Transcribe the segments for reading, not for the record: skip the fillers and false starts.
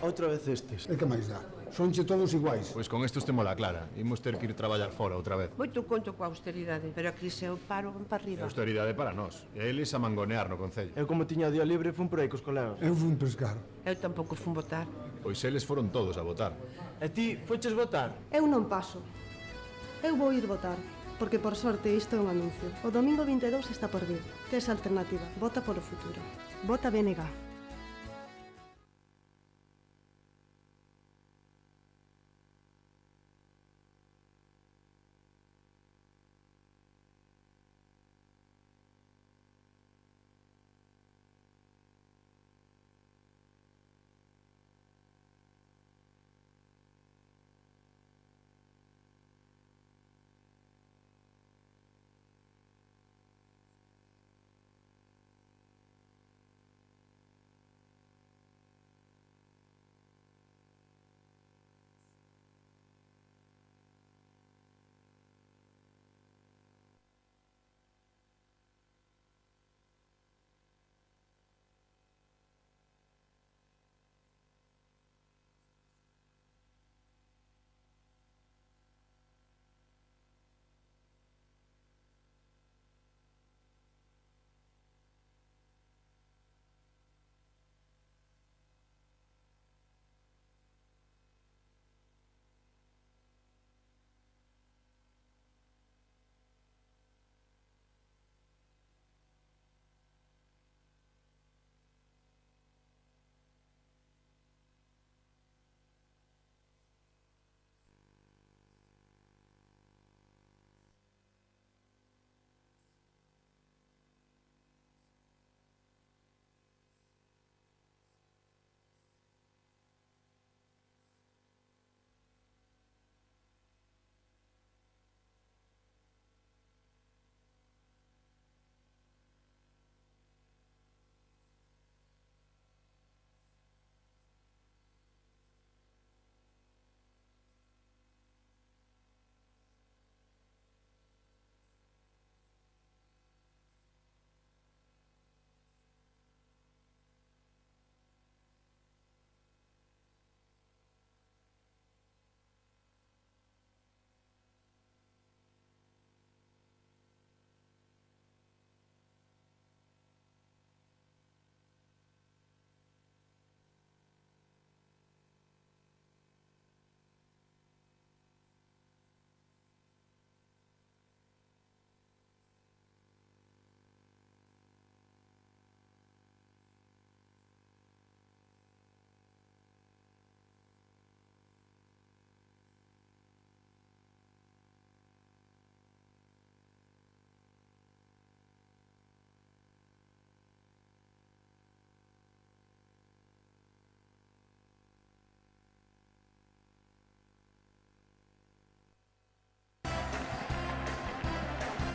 Outra vez estes. E que máis dá? Sonche todos iguais. Pois con estos temos la clara. Imos ter que ir traballar fora outra vez. Moito conto coa austeridade, pero a crise e o paro van para É arriba. austeridade para nós. E eles a mangonear no Concello. Eu como tiña o día libre fun por aí cos colegas. Eu fui pescar. Eu tampouco fun votar. Pois eles foron todos a votar. E ti, foches votar? Eu non paso. Eu vou ir votar, porque por sorte isto é un anuncio. O domingo 22 está por vir. Tes alternativa. Vota polo futuro. Vota BNG.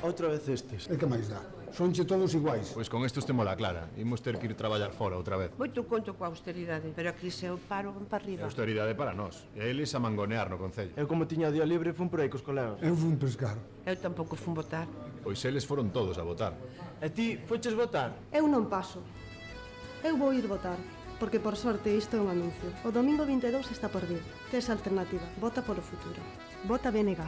Outra vez estes. E que máis dá? Sonche todos iguais. Pois con estos temos la clara. Imos ter que ir traballar fora outra vez. Moito conto coa austeridade, pero a crise e o paro van para É arriba. austeridade para nós. E eles a mangonear no Concello. Eu como tiña o día libre fun por aí cos colegas. Eu fui pescar. Eu tampouco fun votar. Pois eles foron todos a votar. E ti, foches votar? Eu non paso. Eu vou ir votar, porque por sorte isto é un anuncio. O domingo 22 está por vir. Tes alternativa. Vota polo futuro. Vota BNG.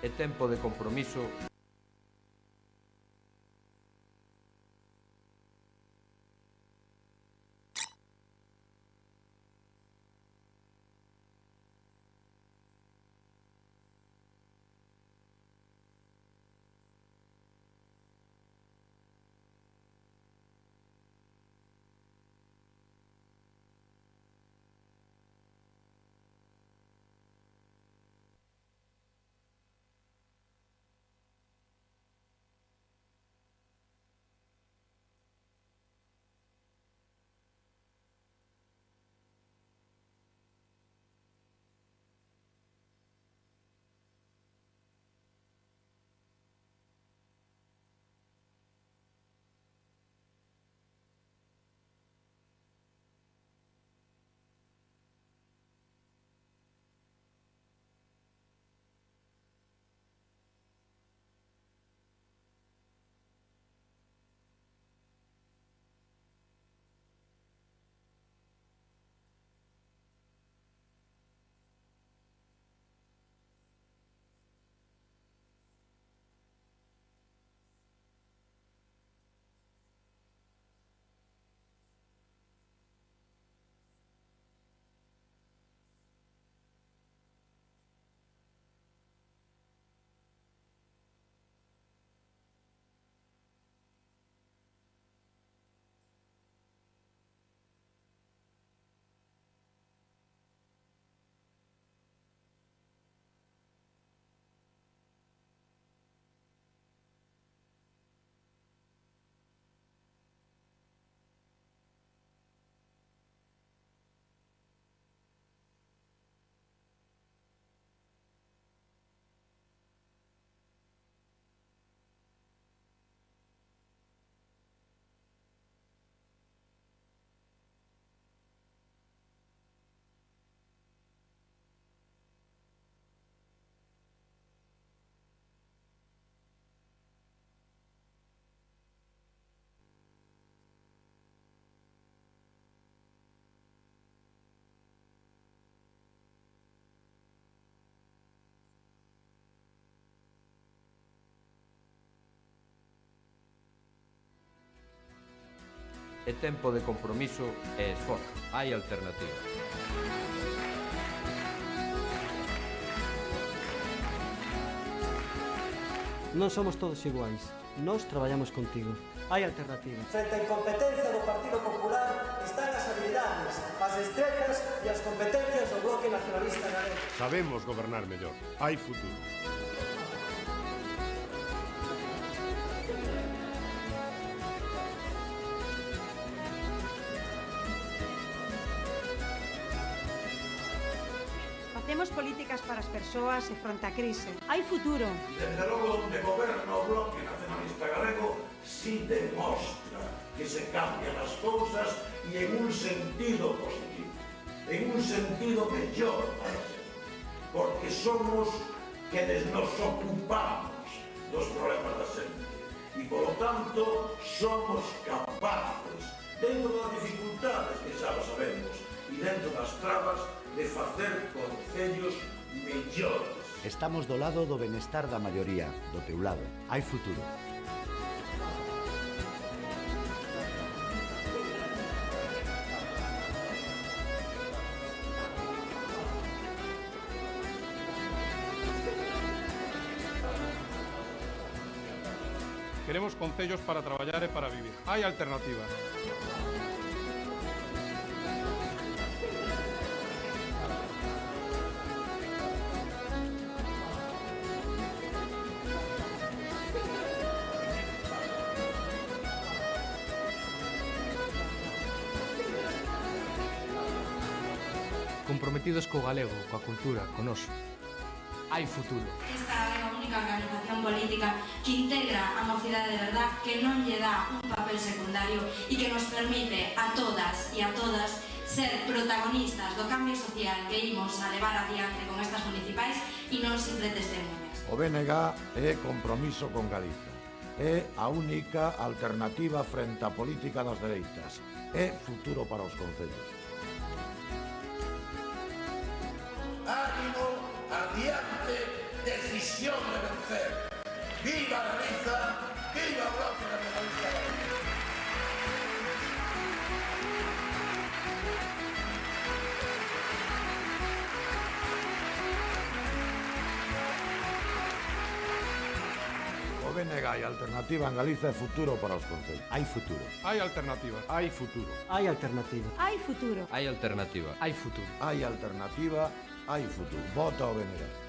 É tempo de compromiso. É tempo de compromiso e esforzo. Hai alternativa. Non somos todos iguais. Nós traballamos contigo. Hai alternativa. Frente á incompetencia do Partido Popular están as habilidades, as destrezas e as competencias do Bloque Nacionalista Galego. Sabemos gobernar mellor. Hai futuro. Facemos políticas para as persoas e fronte á crise. Hai futuro. Desde logo, onde goberna o Bloque Nacionalista Galego, si demostra que se cambian as cousas e en un sentido positivo, en un sentido mellor para sempre, porque somos quenes nos ocupamos dos problemas da xente e, polo tanto, somos capaces, dentro das dificultades que xa lo sabemos e dentro das trabas, de facer concellos mellores. Estamos do lado do benestar da maioría, do teu lado. Hai futuro. Queremos concellos para traballar e para vivir. Hai alternativa. Comprometidos co galego, coa cultura, co noso. Hai futuro. Esta é a única organización política que integra a mocidade de verdad, que non lle dá un papel secundario e que nos permite a todas e a todas ser protagonistas do cambio social que imos a levar adiante con estas municipais e non simple testemunhas. O BNG é compromiso con Galiza. É a única alternativa frente á política das dereitas. É futuro para os concellos. Ánimo, adiante, decisión de vencer. Viva Galiza, viva o Bloque Nacionalista Galego. O BNG e alternativa en Galiza é futuro para os concellos. Hai futuro. Hai alternativa. Hai futuro. Hai alternativa. Hai futuro. Hai alternativa. Hai futuro. Hai alternativa, hai futuro. Vota o BNG.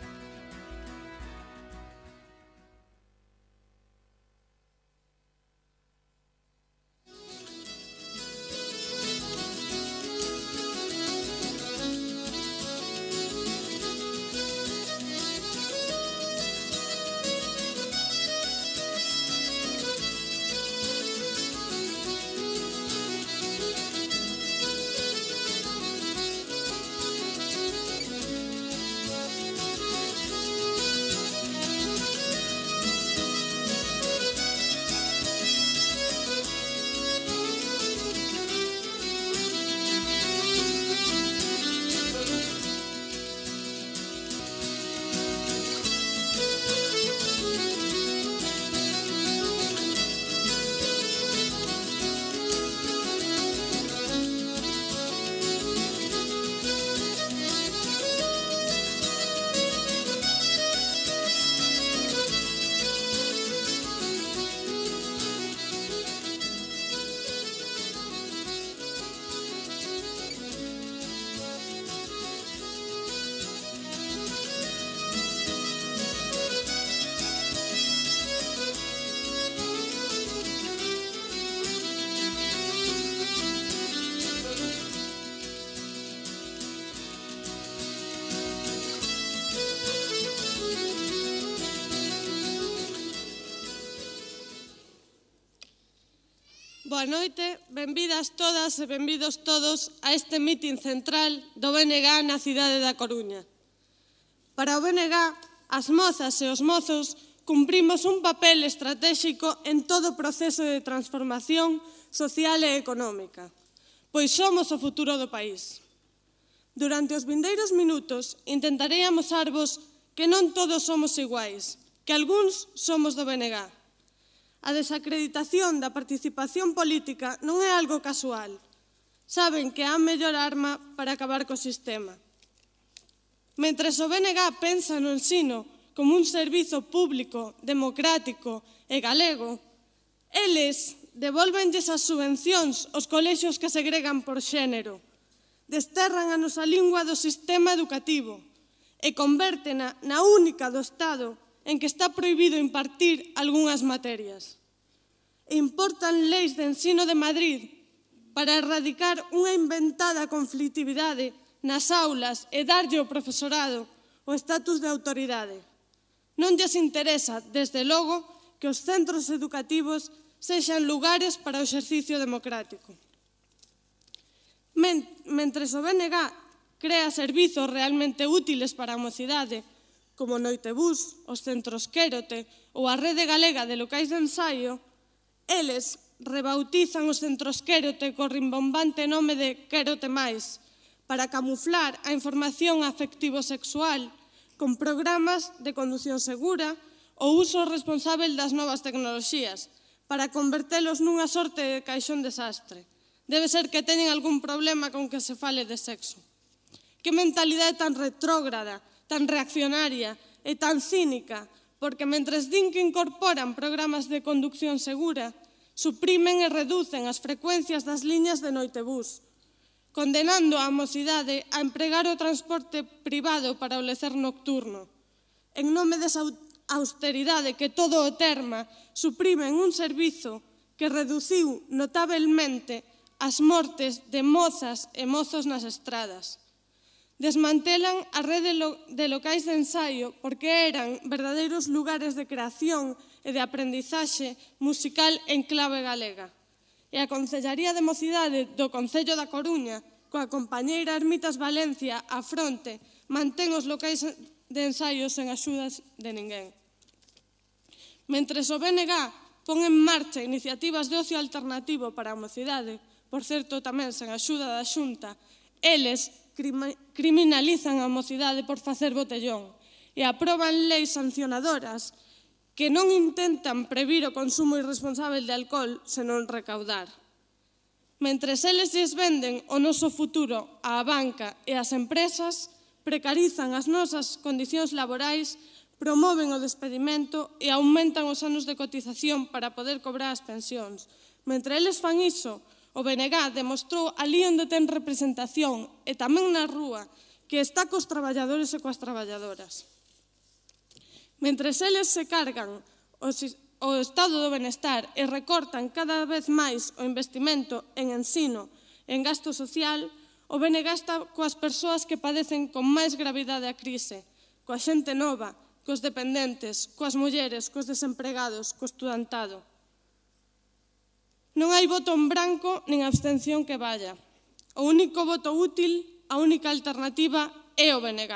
Boa noite, benvidas todas e benvidos todos a este mitin central do BNG na cidade da Coruña. Para o BNG, as mozas e os mozos cumprimos un papel estratégico en todo o proceso de transformación social e económica, pois somos o futuro do país. Durante os vindeiros minutos intentarei amosarvos que non todos somos iguais, que algúns somos do BNG. A desacreditación da participación política non é algo casual. Saben que é a mellor arma para acabar co sistema. Mentres o BNG pensa no ensino como un servizo público, democrático e galego, eles devolvenlles as subvencións aos colexios que segregan por xénero, desterran a nosa lingua do sistema educativo e convértena na única do Estado en que está prohibido impartir algunhas materias. E importan leis de ensino de Madrid para erradicar unha inventada conflitividade nas aulas e darlle ao profesorado o estatus de autoridade. Non lles interesa, desde logo, que os centros educativos sexan lugares para o exercicio democrático. Mentres o BNG crea servizos realmente útiles para a mocidade, como Noitebús, os centros Quérote ou a Rede Galega de Locais de Ensaio, eles rebautizan os centros Quérote co rimbombante nome de Quérote máis, para camuflar a información afectivo-sexual con programas de condución segura ou uso responsável das novas tecnoloxías, para convertelos nunha sorte de caixón desastre. Debe ser que teñen algún problema con que se fale de sexo. Que mentalidade tan retrógrada, tan reaccionaria e tan cínica, porque mentres din que incorporan programas de conducción segura, suprimen e reducen as frecuencias das liñas de Noitebús, condenando a mocidade a empregar o transporte privado para o lecer nocturno. En nome desa austeridade que todo o terma, suprimen un servizo que reduciu notablemente as mortes de mozas e mozos nas estradas. Desmantelan a rede de locais de ensaio porque eran verdadeiros lugares de creación e de aprendizaxe musical en clave galega. E a Concellaría de Mocidade do Concello da Coruña, coa compañeira Ermitas Valencia á fronte, mantén os locais de ensaio sen axudas de ninguén. Mentres o BNG pon en marcha iniciativas de ocio alternativo para a mocidade, por certo tamén sen axuda da Xunta, eles criminalizan a mocidade por facer botellón e aproban leis sancionadoras que non intentan previr o consumo irresponsável de alcohol senón recaudar. Mentres eles lles venden o noso futuro á banca e ás empresas, precarizan as nosas condicións laborais, promoven o despedimento e aumentan os anos de cotización para poder cobrar as pensións. Mentre eles fan iso, o BNG demostrou ali onde ten representación e tamén na rúa que está cos traballadores e coas traballadoras. Mentres eles se cargan o estado do benestar e recortan cada vez máis o investimento en ensino e en gasto social, o BNG está coas persoas que padecen con máis gravidade a crise, coa xente nova, cos dependentes, coas mulleres, cos desempregados, co estudantado. Non hai voto en branco nin abstención que valla. O único voto útil, a única alternativa é o BNG.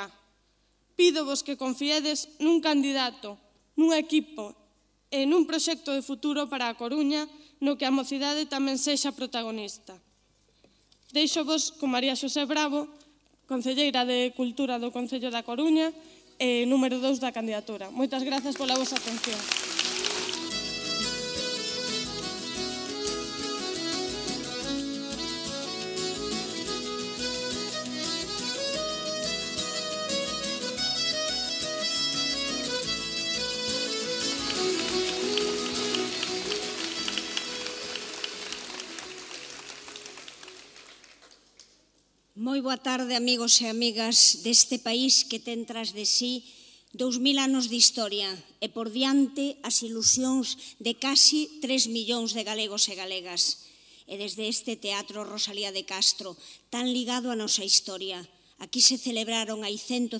Pídovos que confiedes nun candidato, nun equipo e nun proxecto de futuro para a Coruña no que a mocidade tamén sexa protagonista. Deixovos con María Xosé Bravo, concelleira de Cultura do Concello da Coruña e número 2 da candidatura. Moitas grazas pola vosa atención. Moi boa tarde, amigos e amigas deste país que ten tras de sí 2000 anos de historia e por diante as ilusións de casi 3 millóns de galegos e galegas. E desde este Teatro Rosalía de Castro, tan ligado á nosa historia, aquí se celebraron hai 150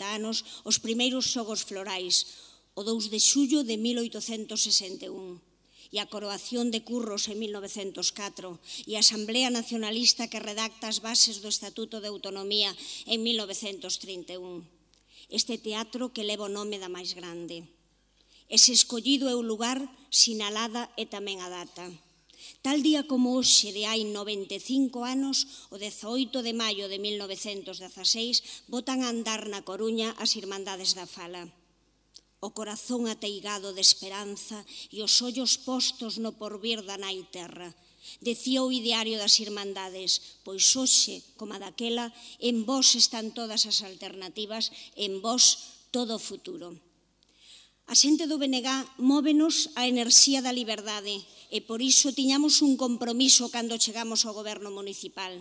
anos os primeiros xogos florais, o 2 de xullo de 1861. E a coroación de Curros en 1904 e a Asamblea Nacionalista que redacta as bases do Estatuto de Autonomía en 1931. Este teatro que leva o nome da máis grande. Ese escollido é o lugar, sinalada e tamén a data. Tal día como hoxe de hai 95 anos, o 18 de maio de 1916, botan a andar na Coruña as Irmandades da Fala. o corazón ateigado de esperanza e os ollos postos no porvir da nai terra. Decía o ideario das Irmandades, pois hoxe, como a daquela, en vós están todas as alternativas, en vós todo o futuro. A xente do BNG móvenos a enerxía da liberdade e por iso tiñamos un compromiso cando chegamos ao goberno municipal.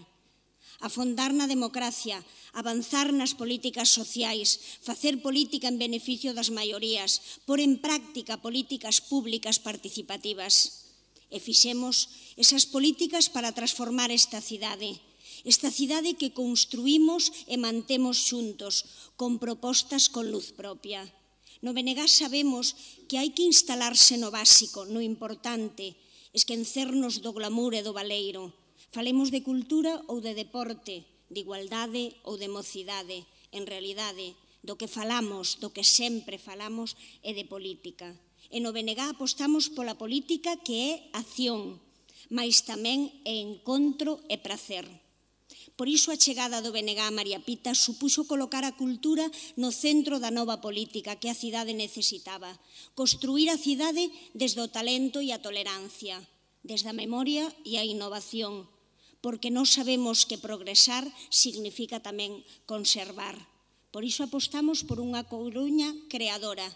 Afondar na democracia, avanzar nas políticas sociais, facer política en beneficio das maiorías, pôr en práctica políticas públicas participativas. E fixemos esas políticas para transformar esta cidade que construímos e mantemos xuntos, con propostas con luz propia. No BNG sabemos que hai que instalarse no básico, no importante, esquecernos do glamour e do baleiro. Falemos de cultura ou de deporte, de igualdade ou de mocidade. En realidade, do que falamos, do que sempre falamos, é de política. E no BNG apostamos pola política que é acción, mais tamén é encontro e prazer. Por iso a chegada do BNG a María Pita supuxo colocar a cultura no centro da nova política que a cidade necesitaba. Construir a cidade desde o talento e a tolerancia, desde a memoria e a innovación, porque non sabemos que progresar significa tamén conservar. Por iso apostamos por unha Coruña creadora,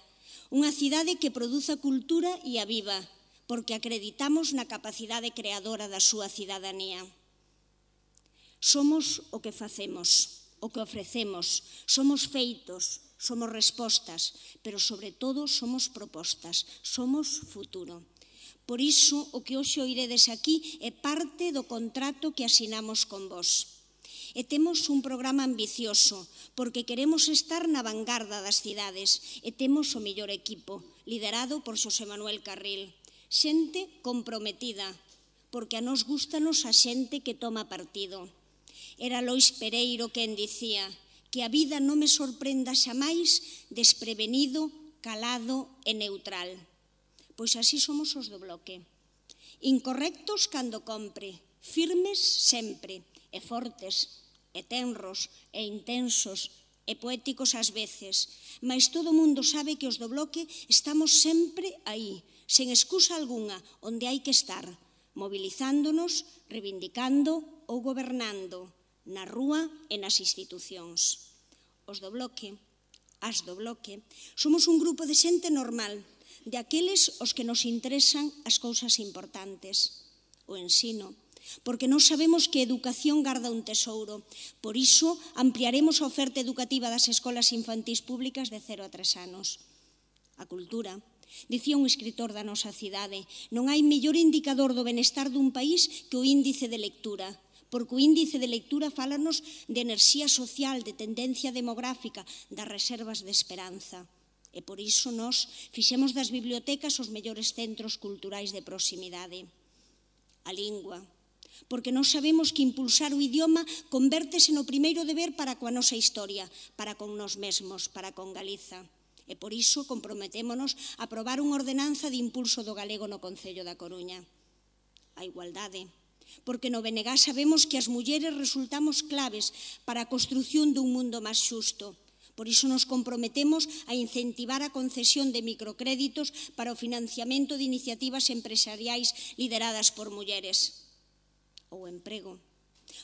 unha cidade que produza cultura e a viva, porque acreditamos na capacidade creadora da súa cidadanía. Somos o que facemos, o que ofrecemos, somos feitos, somos respostas, pero sobre todo somos propostas, somos futuro. Por iso, o que hoxe oiredes aquí é parte do contrato que asinamos con vos. E temos un programa ambicioso, porque queremos estar na vanguarda das cidades, e temos o mellor equipo, liderado por Xosé Manuel Carril. Xente comprometida, porque a nos gústanos a xente que toma partido. Era Lois Pereiro quen dicía que a vida non me sorprenda xamais desprevenido, calado e neutral. Pois así somos os do Bloque. Incorrectos cando compre, firmes sempre, e fortes, e tenros, e intensos, e poéticos ás veces. Mais todo o mundo sabe que os do Bloque estamos sempre aí, sen excusa algunha, onde hai que estar, mobilizándonos, reivindicando ou gobernando, na rúa e nas institucións. Os do Bloque, as do Bloque, somos un grupo de xente normal, de aqueles os que nos interesan as cousas importantes, o ensino, porque non sabemos que a educación garda un tesouro. Por iso, ampliaremos a oferta educativa das escolas infantís públicas de 0 a 3 anos. A cultura. Dicía un escritor da nosa cidade, non hai mellor indicador do benestar dun país que o índice de lectura, porque o índice de lectura fálanos de enerxía social, de tendencia demográfica, das reservas de esperanza. E por iso nós fixemos das bibliotecas os mellores centros culturais de proximidade. A lingua, porque nós sabemos que impulsar o idioma convértese no primeiro deber para coa nosa historia, para con nós mesmos, para con Galiza. E por iso comprometémonos a aprobar unha ordenanza de impulso do galego no Concello da Coruña. A igualdade, porque no BNG sabemos que as mulleres resultamos claves para a construción dun mundo máis xusto. Por iso nos comprometemos a incentivar a concesión de microcréditos para o financiamento de iniciativas empresariais lideradas por mulleres. O emprego.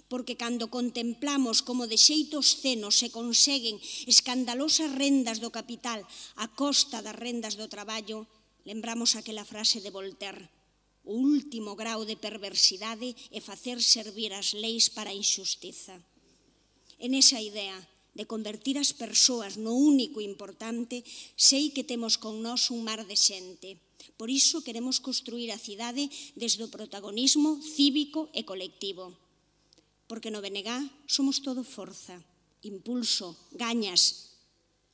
Porque cando contemplamos como de xeito obsceno se conseguen escandalosas rendas do capital a costa das rendas do traballo, lembramos aquela frase de Voltaire: o último grau de perversidade é facer servir as leis para a injustiza. En esa idea de convertir as persoas no único importante, sei que temos con nós un mar de xente. Por iso queremos construir a cidade desde o protagonismo cívico e colectivo. Porque no BNG somos todo forza, impulso, gañas,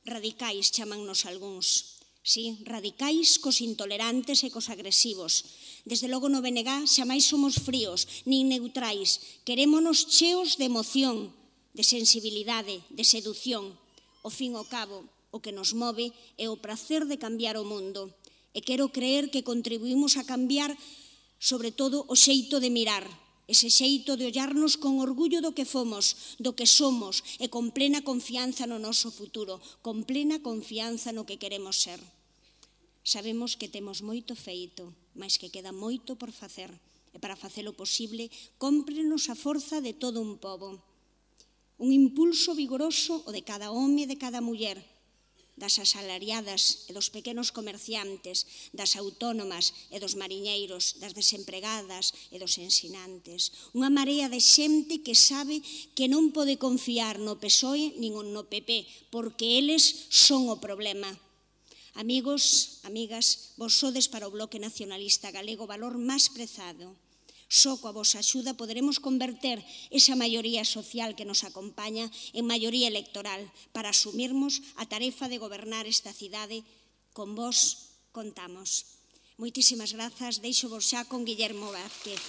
radicais chamannos algúns. Sí, radicais cos intolerantes e cos agresivos. Desde logo no BNG xamais somos fríos, nin neutrais. Querémonos cheos de emoción, de sensibilidade, de seducción. Ao fin e ao cabo, o que nos move é o prazer de cambiar o mundo. E quero creer que contribuímos a cambiar, sobre todo, o xeito de mirar, ese xeito de ollarnos con orgullo do que fomos, do que somos, e con plena confianza no noso futuro, con plena confianza no que queremos ser. Sabemos que temos moito feito, mas que queda moito por facer. E para facelo posible, cómprenos a forza de todo un pobo. Un impulso vigoroso o de cada home e de cada muller, das asalariadas e dos pequenos comerciantes, das autónomas e dos mariñeiros, das desempregadas e dos ensinantes. Unha marea de xente que sabe que non pode confiar no PSOE nin no PP, porque eles son o problema. Amigos, amigas, vos sodes para o Bloque Nacionalista Galego o valor máis prezado. Só coa vosa axuda poderemos converter esa maioría social que nos acompaña en maioría electoral para asumirmos a tarefa de gobernar esta cidade. Con vos contamos. Moitísimas grazas. Deixo vos xa con Guillermo Vázquez.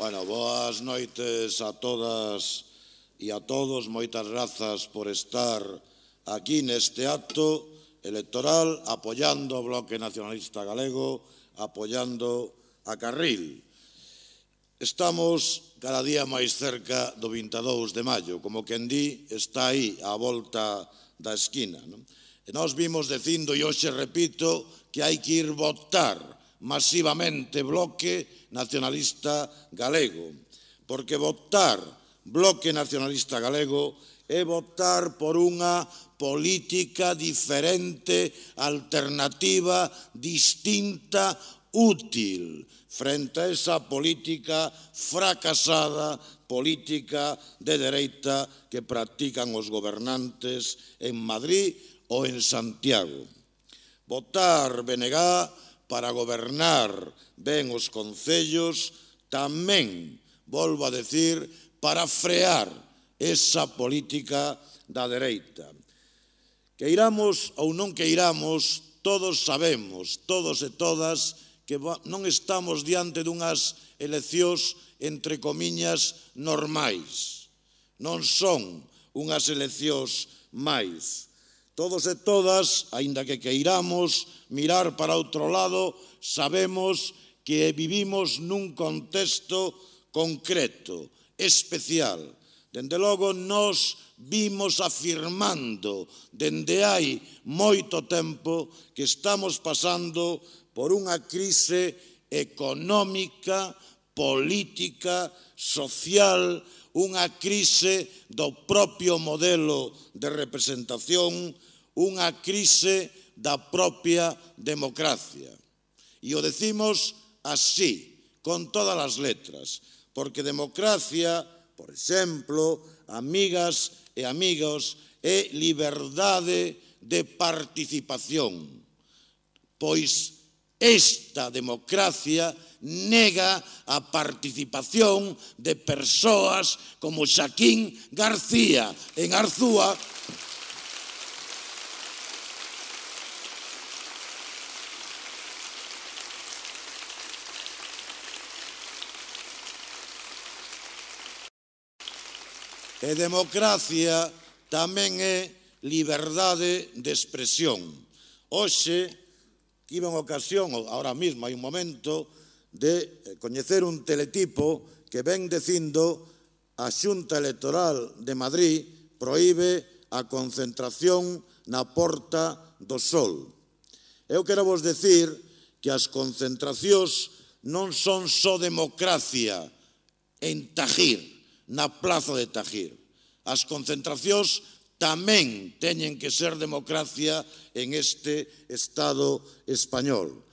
Bueno, boas noites a todas e a todos. Moitas grazas por estar aquí neste acto electoral apoiando o Bloque Nacionalista Galego, apoiando a Carril. Estamos cada día máis cerca do 22 de maio, como quen di, está aí á volta da esquina. E nós vimos dicindo, e hoxe repito, que hai que ir votar masivamente Bloque Nacionalista Galego, porque votar Bloque Nacionalista Galego é votar por unha política diferente, alternativa, distinta, útil, frente a esa política fracasada, política de dereita que practican os gobernantes en Madrid ou en Santiago. Votar BNG para gobernar ben os concellos, tamén, volvo a decir, para frear esa política da dereita. Queiramos ou non queiramos, todos sabemos, todos e todas, que non estamos diante dunhas eleccións, entre comiñas, normais. Non son unhas eleccións máis. Todos e todas, aínda que queiramos mirar para outro lado, sabemos que vivimos nun contexto concreto, especial. Dende logo, nos vimos afirmando dende hai moito tempo que estamos pasando por unha crise económica, política, social, unha crise do propio modelo de representación, unha crise da propia democracia. E o decimos así, con todas as letras, porque democracia, por exemplo, amigas e amigos, é liberdade de participación, pois esta democracia nega a participación de persoas como Xaquín García en Arzúa, e democracia tamén é liberdade de expresión. Hoxe, tive unha ocasión, ahora mesmo hai un momento, de coñecer un teletipo que ven dicindo a Xunta Electoral de Madrid proíbe a concentración na Porta do Sol. Eu quero vos decir que as concentracións non son só democracia en Tahir, na Plaza de Tahir. As concentracións tamén teñen que ser democracia en este Estado español.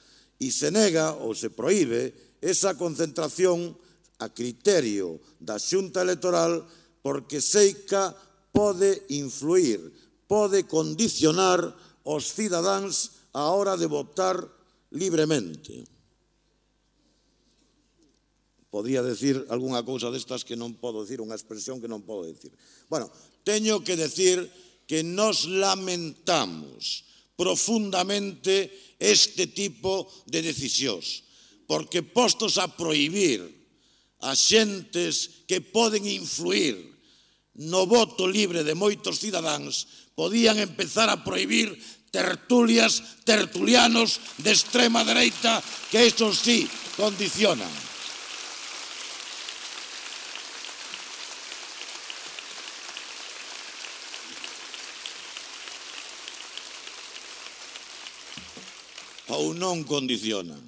E se nega ou se proíbe esa concentración a criterio da Xunta Electoral porque seica pode influir, pode condicionar os cidadáns á hora de votar libremente. Podría decir algunha cousa destas que non podo decir, unha expresión que non podo decir. Bueno, teño que decir que nos lamentamos profundamente este tipo de decisións, porque postos a prohibir axentes que poden influir no voto libre de moitos cidadáns, podían empezar a prohibir tertulianos de extrema dereita que esos sí condicionan. Ou non condicionan.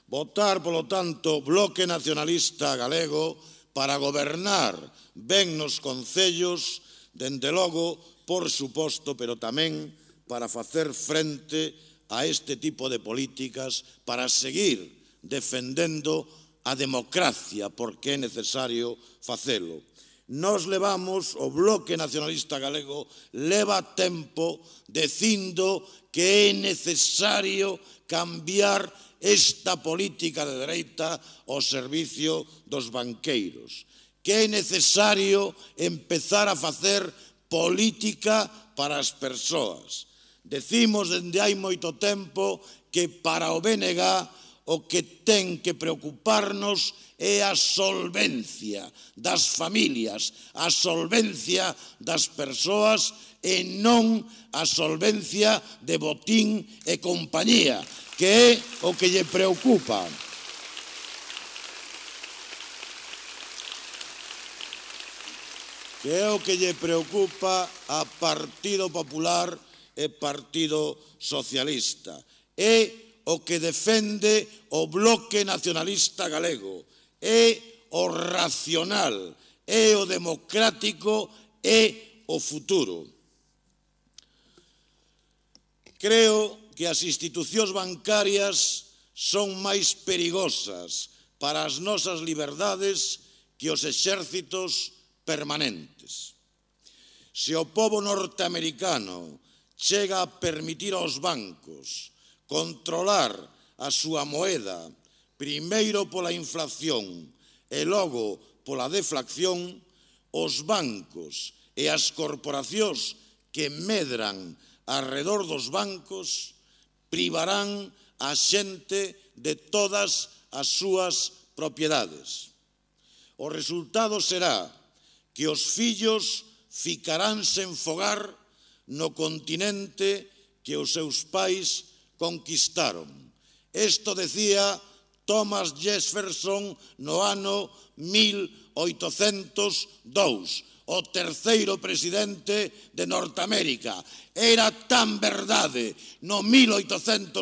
Votar, polo tanto, Bloque Nacionalista Galego para gobernar ben nos concellos, dende logo, por suposto, pero tamén para facer frente a este tipo de políticas, para seguir defendendo a democracia, porque é necesario facelo. Nos levamos, o Bloque Nacionalista Galego leva tempo dicindo que é necesario cambiar esta política de dereita ao servicio dos banqueiros, que é necesario empezar a facer política para as persoas. Decimos dende hai moito tempo que para o BNG o que ten que preocuparnos é a solvencia das familias, a solvencia das persoas e non a solvencia de Botín e compañía, que é o que lle preocupa. Que é o que lle preocupa a Partido Popular e Partido Socialista. É o que defende o Bloque Nacionalista Galego. É o racional, é o democrático, é o futuro. Creo que as institucións bancarias son máis perigosas para as nosas liberdades que os exércitos permanentes. Se o pobo norteamericano chega a permitir aos bancos controlar a súa moeda, primeiro pola inflación e logo pola deflación, os bancos e as corporacións que medran arredor dos bancos privarán a xente de todas as súas propiedades. O resultado será que os fillos ficarán sen fogar no continente que os seus pais conquistaron. Isto decía Thomas Jefferson no ano 1802, o terceiro presidente de Norteamérica. Era tan verdade no 1802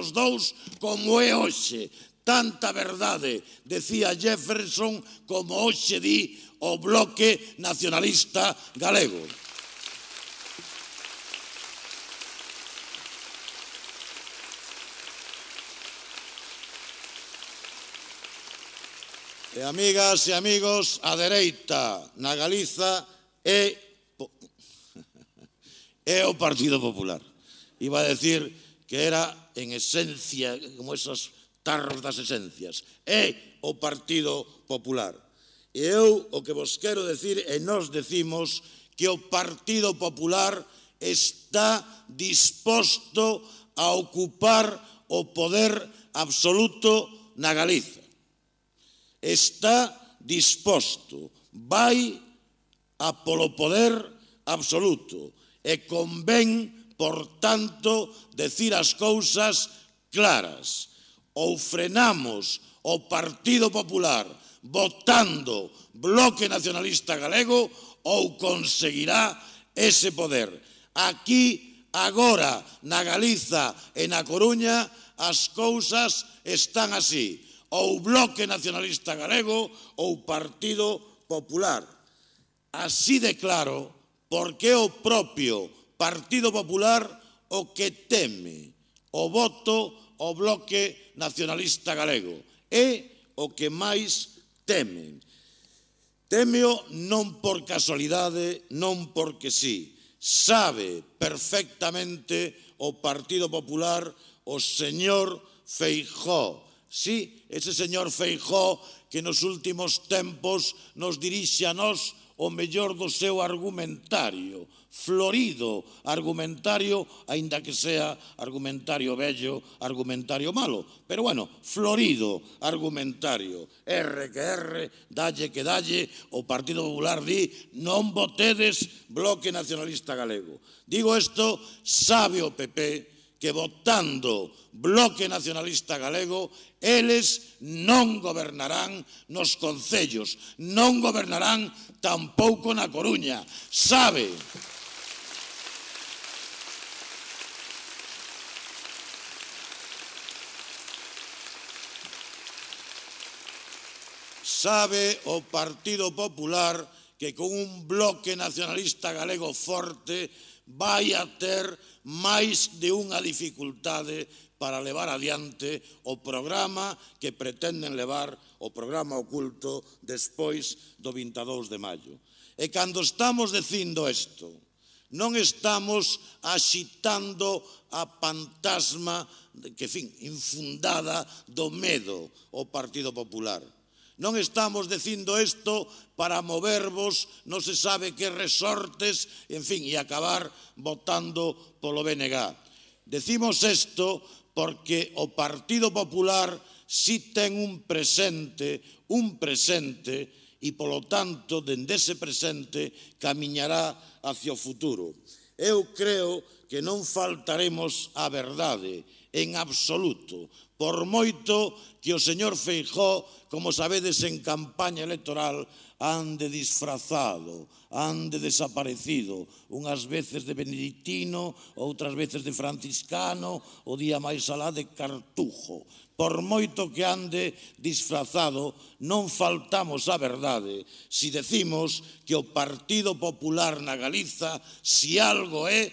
como é hoxe. Tanta verdade, decía Jefferson, como hoxe di o Bloque Nacionalista Galego. E amigas e amigos, a dereita na Galiza é o Partido Popular. Iba a decir que era en esencia, como esos tarros das esencias, é o Partido Popular. E eu o que vos quero decir, e nos decimos que o Partido Popular está disposto a ocupar o poder absoluto na Galiza. Está disposto, vai a polo poder absoluto e convén, por tanto, decir as cousas claras. Ou frenamos o Partido Popular votando Bloque Nacionalista Galego ou conseguirá ese poder. Aquí, agora, na Galiza e na Coruña, as cousas están así. Ou Bloque Nacionalista Galego ou Partido Popular. Así de claro, porque é o propio Partido Popular o que teme o voto ao Bloque Nacionalista Galego. É o que máis teme. Témeo non por casualidade, non porque sí. Sabe perfectamente o Partido Popular o señor Feijóo. Sí, ese señor Feijóo que nos últimos tempos nos dirixe a nós o mellor do seu argumentario, florido argumentario, aínda que sea argumentario vello, argumentario malo, pero bueno, florido argumentario, erre que erre, dalle que dalle, o Partido Popular di non votedes Bloque Nacionalista Galego. Digo isto, sabe o PP que votando Bloque Nacionalista Galego, eles non gobernarán nos concellos, non gobernarán tampouco na Coruña. Sabe o Partido Popular que con un Bloque Nacionalista Galego forte vai a ter máis de unha dificultade para levar adiante o programa que pretenden levar, o programa oculto, despois do 22 de maio. E cando estamos dicindo isto, non estamos axitando a fantasma que, infundada do medo ao Partido Popular. Non estamos dicindo isto para movervos, non se sabe que resortes, en fin, e acabar votando polo BNG. Decimos isto porque o Partido Popular si ten un presente, e, polo tanto, dende ese presente, camiñará hacia o futuro. Eu creo que non faltaremos á verdade, en absoluto, por moito que o señor Feijóo, como sabedes, en campaña electoral, ande disfrazado, ande desaparecido, unhas veces de benedictino, outras veces de franciscano, o día máis alá de cartujo. Por moito que ande disfrazado, non faltamos á verdade si decimos que o Partido Popular na Galiza, si algo é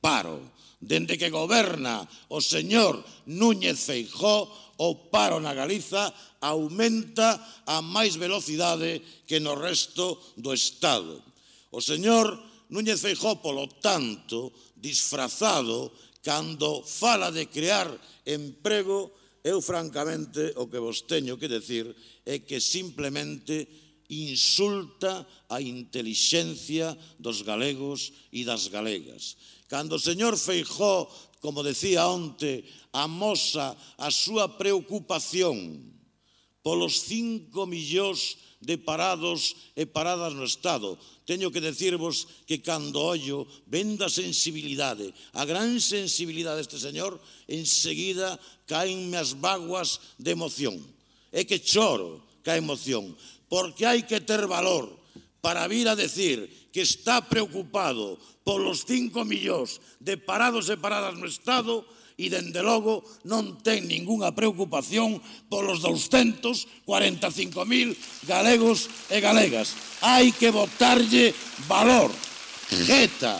paro. Dende que goberna o señor Núñez Feijóo, o paro na Galiza aumenta a máis velocidade que no resto do Estado. O señor Núñez Feijóo, polo tanto, disfrazado, cando fala de crear emprego, eu francamente o que vos teño que decir é que simplemente insulta a intelixencia dos galegos e das galegas. Cando o señor Feijóo, como decía onte, amosa a súa preocupación polos 5 millóns de parados e paradas no Estado, teño que decirvos que cando ollo ven da sensibilidade, a gran sensibilidade deste señor, enseguida caenme as vaguas de emoción. É que choro ca emoción, porque hai que ter valor para vir a decir que está preocupado polos 5 millóns de parados e paradas no Estado e, dende logo, non ten ningunha preocupación polos 245.000 galegos e galegas. Hai que botarlle valor, jeta.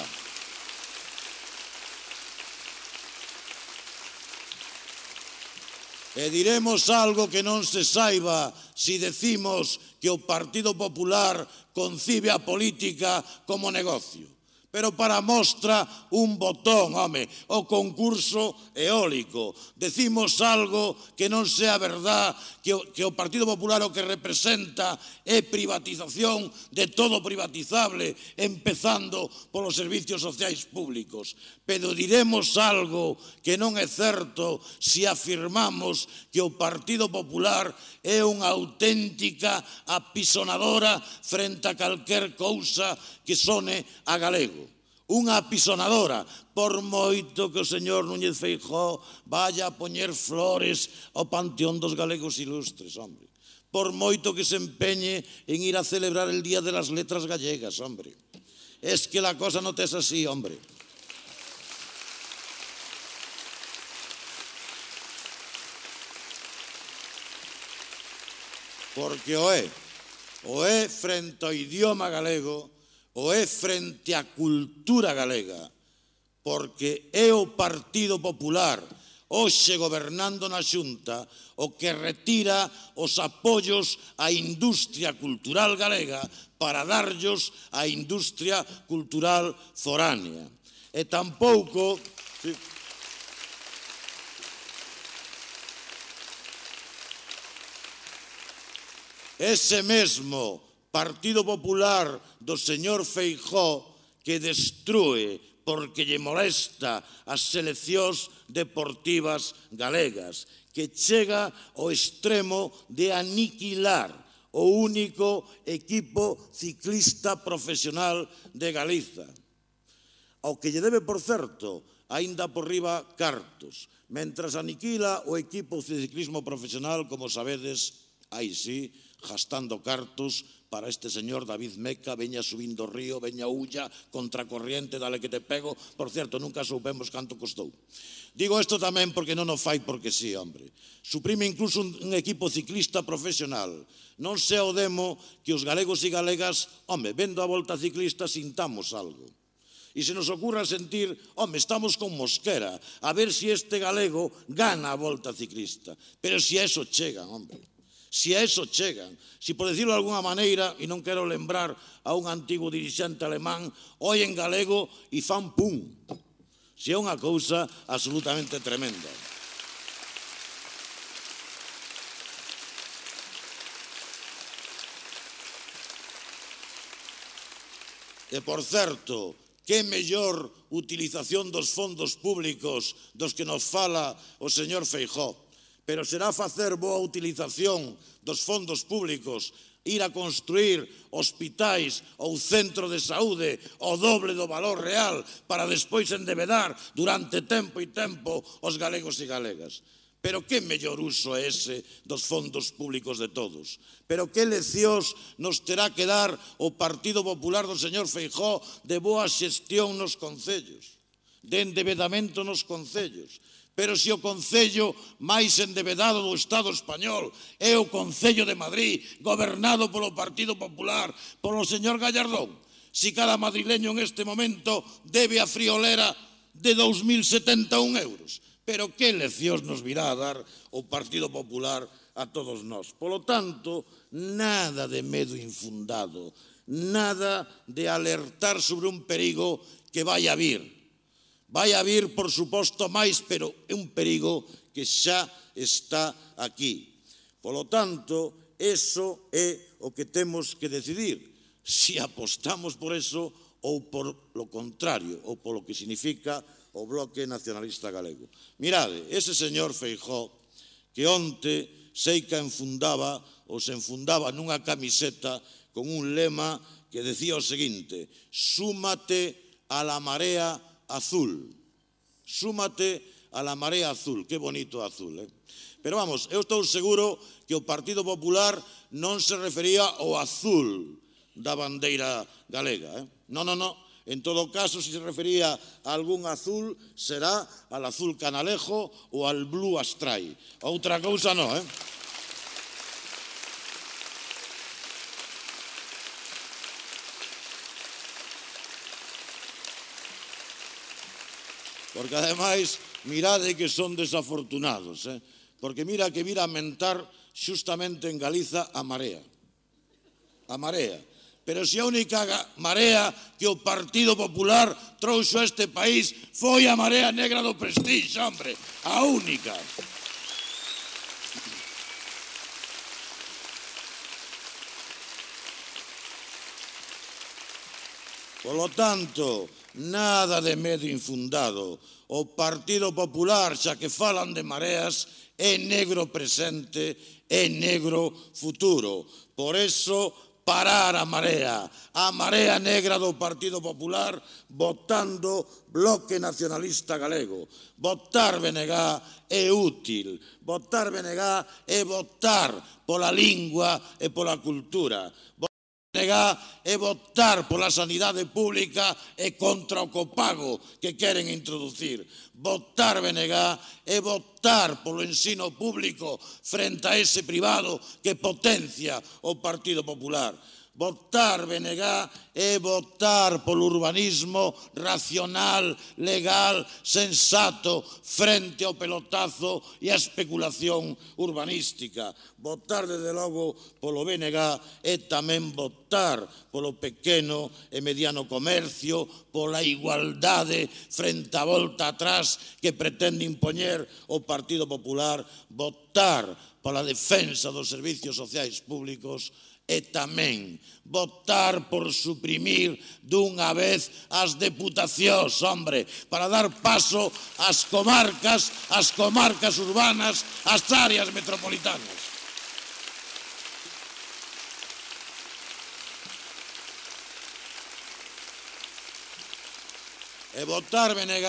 E diremos algo que non se saiba si decimos que o Partido Popular concibe a política como negocio. Pero para mostra un botón, home, o concurso eólico. Decimos algo que non sea verdad, que o Partido Popular o que representa é privatización de todo privatizable, empezando polos servicios sociais públicos. Pero diremos algo que non é certo se afirmamos que o Partido Popular é unha auténtica apisonadora frente a calquer cousa que sone a galego. Unha apisonadora, por moito que o señor Núñez Feijóo vaya a poñer flores ao panteón dos galegos ilustres, hombre. Por moito que se empeñe en ir a celebrar el Día de las Letras Gallegas, hombre. Es que la cosa non tes así, hombre. Porque o é frente ao idioma galego, o é frente á cultura galega, porque é o Partido Popular, hoxe gobernando na Xunta, o que retira os apoios á industria cultural galega para darllos á industria cultural foránea. E tampouco... Ese mesmo Partido Popular do señor Feijóo que destrúe porque lle molesta as seleccións deportivas galegas, que chega ao extremo de aniquilar o único equipo ciclista profesional de Galiza. Ao que lle debe, por certo, aínda por riba cartos, mentras aniquila o equipo de ciclismo profesional, como sabedes, aí sí, gastando cartos para este señor David Meca, veña subindo o río, veña hulla, contracorriente, dale que te pego. Por certo, nunca soupemos canto costou. Digo isto tamén porque non o fai porque sí, hombre. Suprime incluso un equipo ciclista profesional. Non se o demo que os galegos e galegas, home, vendo a volta ciclista, sintamos algo. E se nos ocurra sentir, home, estamos con Mosquera, a ver se este galego gana a volta ciclista. Pero se a eso chegan, hombre. Se a eso chegan, se por decirlo de alguna maneira, e non quero lembrar a un antigo dirixente alemán, oyen galego e fan pum. Se é unha cousa absolutamente tremenda. E por certo, que mellor utilización dos fondos públicos dos que nos fala o señor Feijóo. Pero será facer boa utilización dos fondos públicos, ir a construir hospitais ou centro de saúde o doble do valor real para despois endebedar durante tempo e tempo os galegos e galegas. Pero que mellor uso é ese dos fondos públicos de todos? Pero que leccións nos terá que dar o Partido Popular do señor Feijóo de boa xestión nos concellos, de endebedamento nos concellos? Pero se o concello máis endebedado do Estado español é o Concello de Madrid, gobernado polo Partido Popular, polo señor Gallardón, se cada madrileño en este momento debe a friolera de 2.071 euros. Pero que leccións nos virá a dar o Partido Popular a todos nós? Polo tanto, nada de medo infundado, nada de alertar sobre un perigo que vai a vir. Vai a vir, por suposto, máis, pero é un perigo que xa está aquí. Polo tanto, eso é o que temos que decidir, se apostamos por eso ou por lo contrario, ou polo que significa o Bloque Nacionalista Galego. Mirade, ese señor Feijóo, que onte sei que enfundaba ou se enfundaba nunha camiseta con un lema que decía o seguinte: súmate a la marea azul. Súmate a la marea azul. Que bonito azul, eh? Pero vamos, eu estou seguro que o Partido Popular non se refería ao azul da bandeira galega, eh? Non. En todo caso, se se refería a algún azul, será al azul canalejo ou al blue astray. Outra cousa non, eh? Porque, ademais, mirade que son desafortunados, porque mira que vir a mentar xustamente en Galiza a Marea. A Marea. Pero se a única marea que o Partido Popular trouxo a este país foi a Marea Negra do Prestige, hombre. A única. Polo tanto, nada de medo infundado. O Partido Popular, xa que falan de mareas, é negro presente, é negro futuro. Por eso, parar a Marea Negra do Partido Popular, votando Bloque Nacionalista Galego. Votar BNG é útil. Votar BNG é votar pola lingua e pola cultura. BNG é votar pola sanidade pública e contra o copago que queren introducir. Votar BNG é votar polo ensino público frente a ese privado que potencia o Partido Popular. Votar BNG é votar polo urbanismo racional, legal, sensato, frente ao pelotazo e a especulación urbanística. Votar, desde logo, polo BNG é tamén votar polo pequeno e mediano comercio, pola igualdade frente á volta atrás que pretende impoñer o Partido Popular, votar pola defensa dos servicios sociais públicos e tamén votar por suprimir dunha vez as deputacións, hombre, para dar paso ás comarcas urbanas, ás áreas metropolitanas. E votar BNG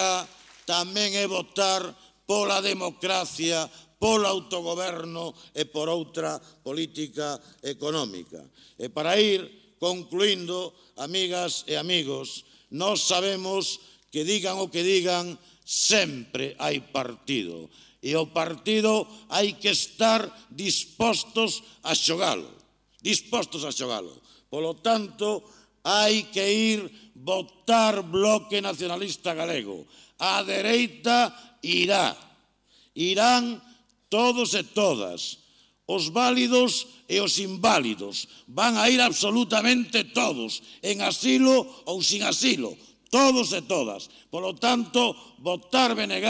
tamén é votar pola democracia, polo autogoberno e por outra política económica. E para ir concluindo, amigas e amigos, nós sabemos que digan o que digan, sempre hai partido. E o partido hai que estar dispostos a xogalo. Polo tanto, hai que ir votar Bloque Nacionalista Galego. A dereita irá. Irán todos e todas, os válidos e os inválidos, van a ir absolutamente todos, en asilo ou sin asilo, todos e todas. Polo tanto, votar BNG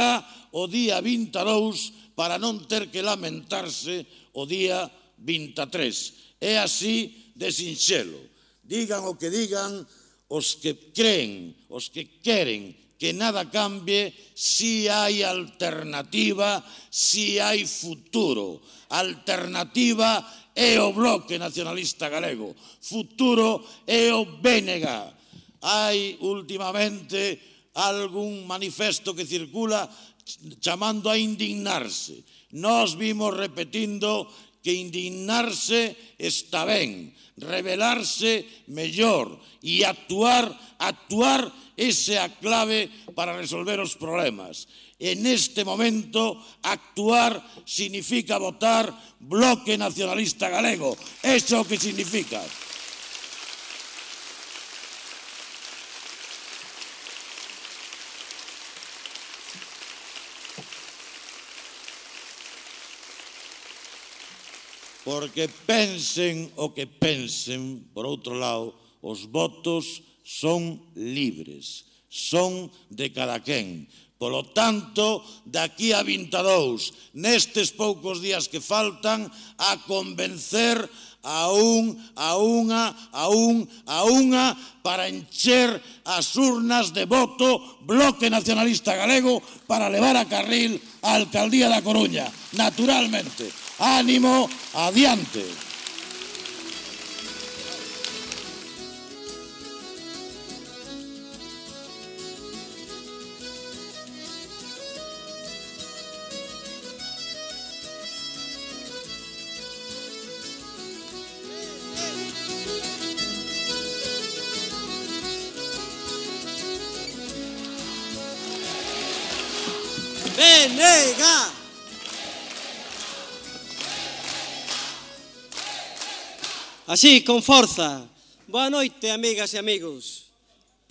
o día 22 para non ter que lamentarse o día 23. É así de sinxelo. Digan o que digan os que creen, os que queren que nada cambie, si hai alternativa, si hai futuro. Alternativa é o Bloque Nacionalista Galego, futuro é o BNG. Hai últimamente algún manifesto que circula chamando a indignarse. Nós vimos repetindo que indignarse está ben, rebelarse mellor e actuar esa é a clave para resolver os problemas. E neste momento, actuar significa votar Bloque Nacionalista Galego. Eso é o que significa. Porque pensen o que pensen, por outro lado, os votos son libres, son de cada quen. Polo tanto, daqui a 22, nestes poucos días que faltan, a convencer a unha, para encher as urnas de voto Bloque Nacionalista Galego para levar a carril a Alcaldía da Coruña. Naturalmente, ánimo, adiante. BNG! Así, con forza. Boa noite, amigas e amigos.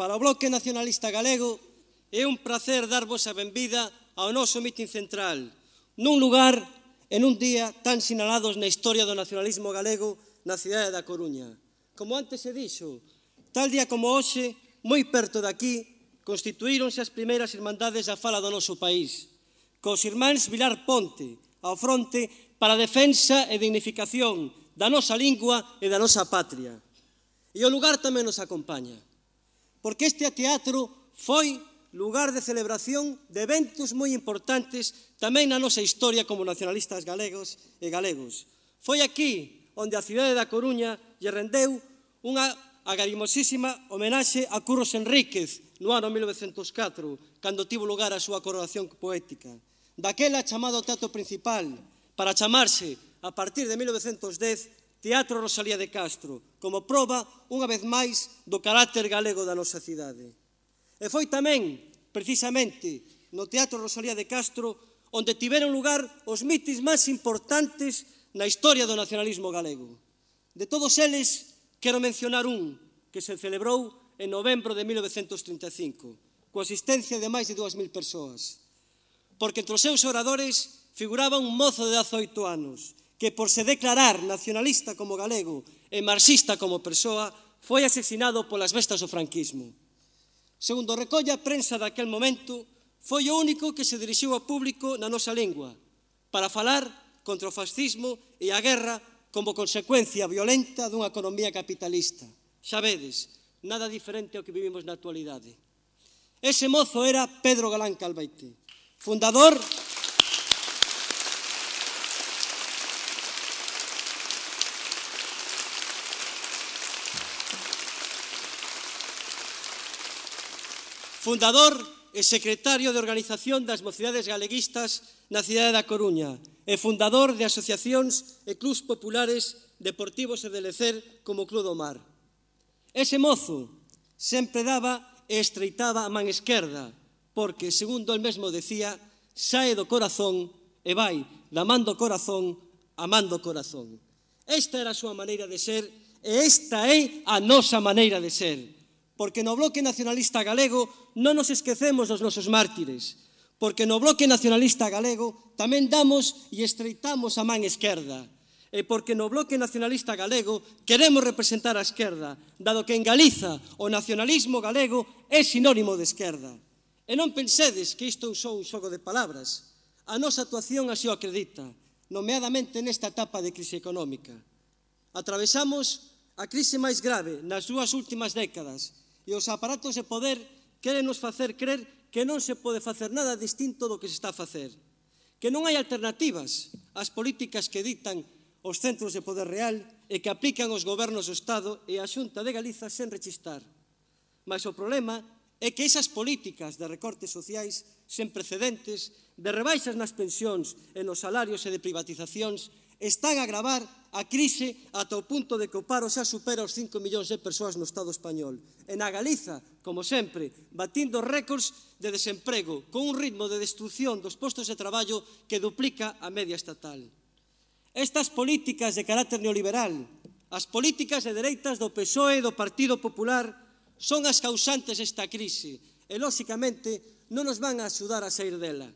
Para o Bloque Nacionalista Galego é un placer darvos a benvida ao noso mitin central, nun lugar e nun día tan sinalados na historia do nacionalismo galego na cidade da Coruña. Como antes se dixo, tal día como hoxe, moi perto de aquí, constituíronse as primeiras irmandades da fala do noso país, cos irmáns Vilar Ponte ao fronte para a defensa e dignificación da nosa lingua e da nosa patria. E o lugar tamén nos acompaña, porque este teatro foi lugar de celebración de eventos moi importantes tamén na nosa historia como nacionalistas galegos e galegos. Foi aquí onde a cidade da Coruña lle rendeu unha agarimosísima homenaxe a Curros Enríquez no ano 1904, cando tivo lugar a súa coronación poética. Daquela chamado Teatro Principal, para chamarse, a partir de 1910, Teatro Rosalía de Castro, como proba, unha vez máis, do carácter galego da nosa cidade. E foi tamén, precisamente, no Teatro Rosalía de Castro, onde tiveron lugar os mitins máis importantes na historia do nacionalismo galego. De todos eles, quero mencionar un que se celebrou en novembro de 1935, coa asistencia de máis de 2.000 persoas. Porque entre os seus oradores figuraba un mozo de 18 anos, que por se declarar nacionalista como galego e marxista como persoa, foi asesinado polas bestas do franquismo. Segundo recolle a prensa daquel momento, foi o único que se dirixiu ao público na nosa lingua, para falar contra o fascismo e a guerra como consecuencia violenta dunha economía capitalista. Xa vedes, nada diferente ao que vivimos na actualidade. Ese mozo era Pedro Galán Calveite, fundador e secretario de Organización das Mocidades Galeguistas na cidade da Coruña e fundador de asociacións e clubs populares deportivos e de lecer como o Club do Mar. Ese mozo sempre daba e estreitaba a man esquerda porque, segundo el mesmo decía, sae do corazón e vai da man do corazón a man do corazón. Esta era a súa maneira de ser e esta é a nosa maneira de ser. Porque no Bloque Nacionalista Galego non nos esquecemos dos nosos mártires, porque no Bloque Nacionalista Galego tamén damos e estreitamos a man esquerda, e porque no Bloque Nacionalista Galego queremos representar a esquerda, dado que en Galiza o nacionalismo galego é sinónimo de esquerda. E non pensedes que isto é só un xogo de palabras. A nosa actuación así o acredita, nomeadamente nesta etapa de crise económica. Atravesamos a crise máis grave nas dúas últimas décadas e os aparatos de poder queren nos facer crer que non se pode facer nada distinto do que se está a facer, que non hai alternativas ás políticas que dictan os centros de poder real e que aplican os gobernos do Estado e a Xunta de Galiza sen rechistar. Mas o problema é que esas políticas de recortes sociais sen precedentes, de rebaixas nas pensións e nos salarios e de privatizacións, están a agravar a crise ata o punto de que o paro xa supera os 5 millóns de persoas no Estado español. E na Galiza, como sempre, batindo récords de desemprego con un ritmo de destrucción dos postos de traballo que duplica a media estatal. Estas políticas de carácter neoliberal, as políticas de dereitas do PSOE e do Partido Popular son as causantes desta crise e, lóxicamente, non nos van a axudar a sair dela.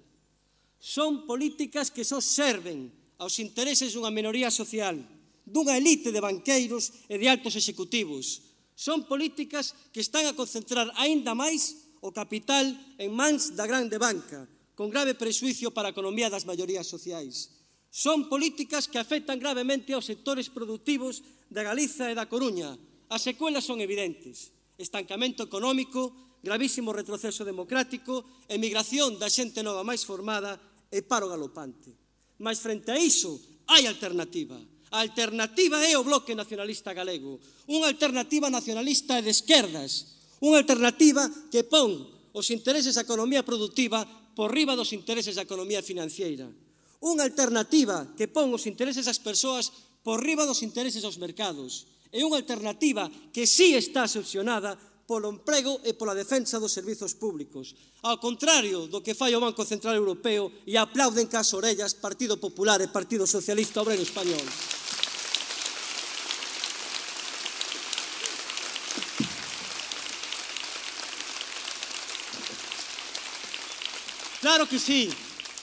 Son políticas que só serven aos intereses dunha minoría social, dunha elite de banqueiros e de altos executivos. Son políticas que están a concentrar aínda máis o capital en mans da grande banca, con grave prexuicio para a economía das maiorías sociais. Son políticas que afectan gravemente aos sectores productivos da Galiza e da Coruña. As secuelas son evidentes: estancamento económico, gravísimo retroceso democrático, emigración da xente nova máis formada e paro galopante. Mas frente a iso hai alternativa. A alternativa é o Bloque Nacionalista Galego, unha alternativa nacionalista de esquerdas, unha alternativa que pon os intereses da economía productiva por riba dos intereses da economía financiera, unha alternativa que pon os intereses das persoas por riba dos intereses dos mercados, e unha alternativa que sí está obsesionada polo emprego e pola defensa dos servizos públicos, ao contrario do que fai o Banco Central Europeo e aplauden cas orellas Partido Popular e Partido Socialista Obrero Español. Claro que sí,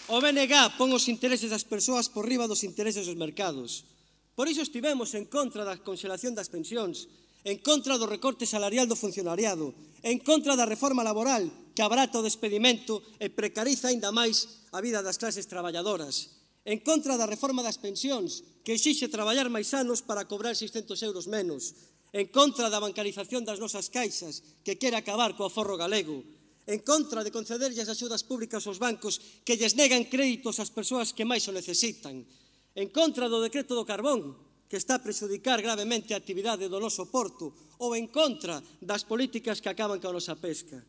o BNG pon os intereses das persoas por riba dos intereses dos mercados. Por iso estivemos en contra da conxelación das pensións, en contra do recorte salarial do funcionariado, en contra da reforma laboral que abarata o despedimento e precariza aínda máis a vida das clases traballadoras, en contra da reforma das pensións que exixe traballar máis anos para cobrar 600 euros menos, en contra da bancarización das nosas caixas que quere acabar co aforro galego, en contra de concederlles axudas públicas aos bancos que lles negan créditos ás persoas que máis o necesitan, en contra do decreto do carbón, que está a prexudicar gravemente a actividade do noso porto, ou en contra das políticas que acaban coa nosa pesca.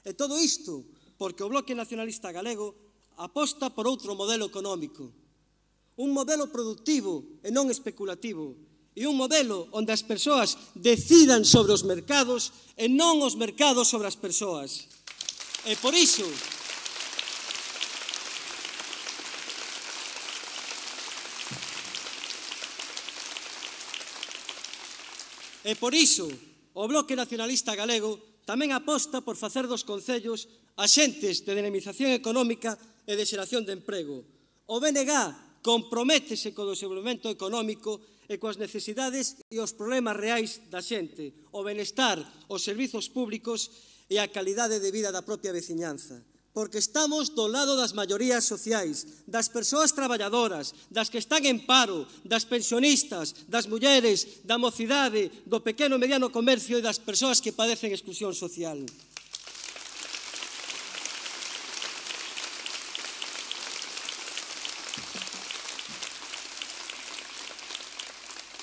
E todo isto porque o Bloque Nacionalista Galego aposta por outro modelo económico, un modelo productivo e non especulativo, e un modelo onde as persoas decidan sobre os mercados e non os mercados sobre as persoas. E por iso, o Bloque Nacionalista Galego tamén aposta por facer dos concellos axentes de dinamización económica e de xeración de emprego. O BNG comprométese co desenvolvemento económico e coas necesidades e os problemas reais da xente, o benestar, os servizos públicos e a calidade de vida da propia veciñanza. porque estamos do lado das maiorías sociais, das persoas traballadoras, das que están en paro, das pensionistas, das mulleres, da mocidade, do pequeno e mediano comercio e das persoas que padecen exclusión social.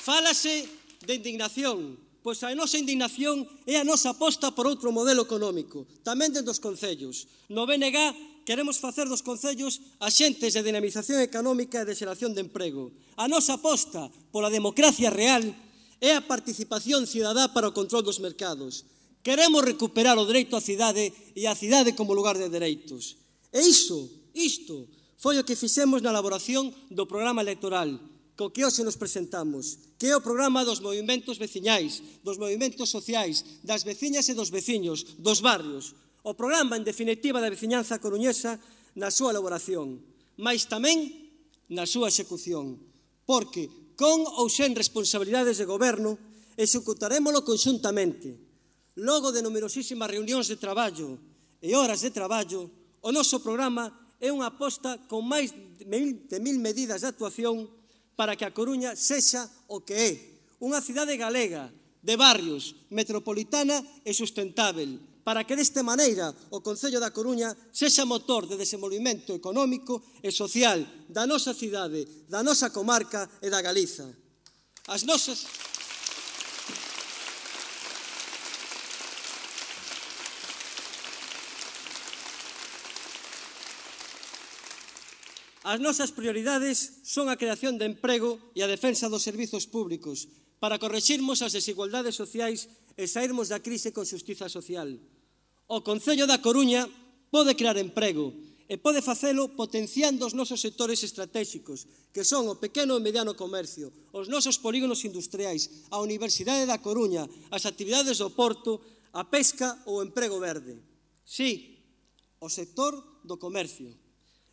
Fálase de indignación, pois a nosa indignación é a nosa aposta por outro modelo económico, tamén dentro dos concellos. No BNG queremos facer dos concellos axentes de dinamización económica e de xeración de emprego. A nosa aposta pola democracia real é a participación cidadá para o control dos mercados. Queremos recuperar o dereito á cidade e a cidade como lugar de dereitos. E isto foi o que fixemos na elaboración do programa electoral, co que hoxe nos presentamos, que é o programa dos movimentos veciñais, dos movimentos sociais, das veciñas e dos veciños, dos barrios. O programa, en definitiva, da veciñanza coruñesa na súa elaboración, mais tamén na súa execución. Porque, con ou sen responsabilidades de goberno, executarémolo conxuntamente. Logo de numerosísimas reunións de traballo e horas de traballo, o noso programa é unha aposta con máis de 1.000 medidas de actuación para que a Coruña sexa o que é, unha cidade galega, de barrios, metropolitana e sustentável, para que desta maneira o Concello da Coruña sexa motor de desenvolvemento económico e social da nosa cidade, da nosa comarca e da Galiza. As nosas prioridades son a creación de emprego e a defensa dos servizos públicos para correxirmos as desigualdades sociais e sairmos da crise con xustiza social. O Concello da Coruña pode crear emprego e pode facelo potenciando os nosos sectores estratégicos, que son o pequeno e mediano comercio, os nosos polígonos industriais, a Universidade da Coruña, as actividades do porto, a pesca ou o emprego verde. Sí, o sector do comercio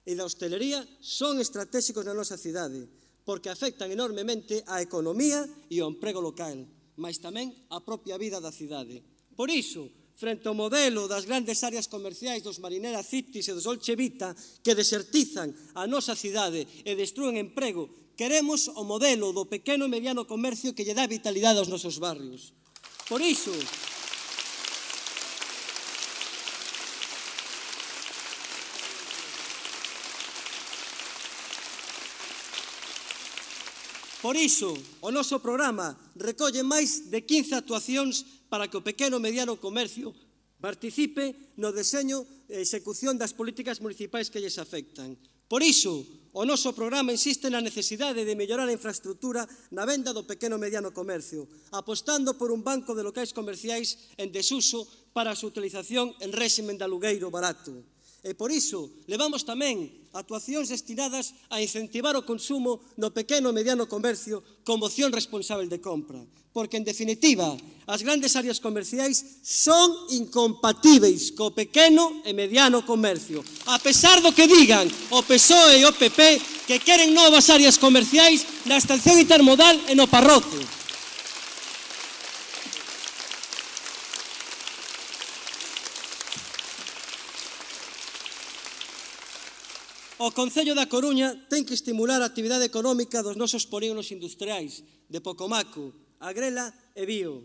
e da hostelería son estratégicos na nosa cidade, porque afectan enormemente a economía e o emprego local, mas tamén a propia vida da cidade. Por iso, frente ao modelo das grandes áreas comerciais dos Marinera Cities e dos Dolce Vita que desertizan a nosa cidade e destruen emprego, queremos o modelo do pequeno e mediano comercio que lle dá vitalidade aos nosos barrios. Por iso, o noso programa recolle máis de 15 actuacións para que o pequeno e mediano comercio participe no deseño e execución das políticas municipais que lles afectan. Por iso, o noso programa insiste na necesidade de mellorar a infraestructura na venda do pequeno e mediano comercio, apostando por un banco de locais comerciais en desuso para a súa utilización en réximen de alugueiro barato. E por iso levamos tamén actuacións destinadas a incentivar o consumo no pequeno e mediano comercio como opción responsable de compra. Porque, en definitiva, as grandes áreas comerciais son incompatíveis co pequeno e mediano comercio. A pesar do que digan o PSOE e o PP que queren novas áreas comerciais na estación intermodal e no Parrote. O Concello da Coruña ten que estimular a actividade económica dos nosos polígonos industriais de Pocomaco, Agrela e Bío.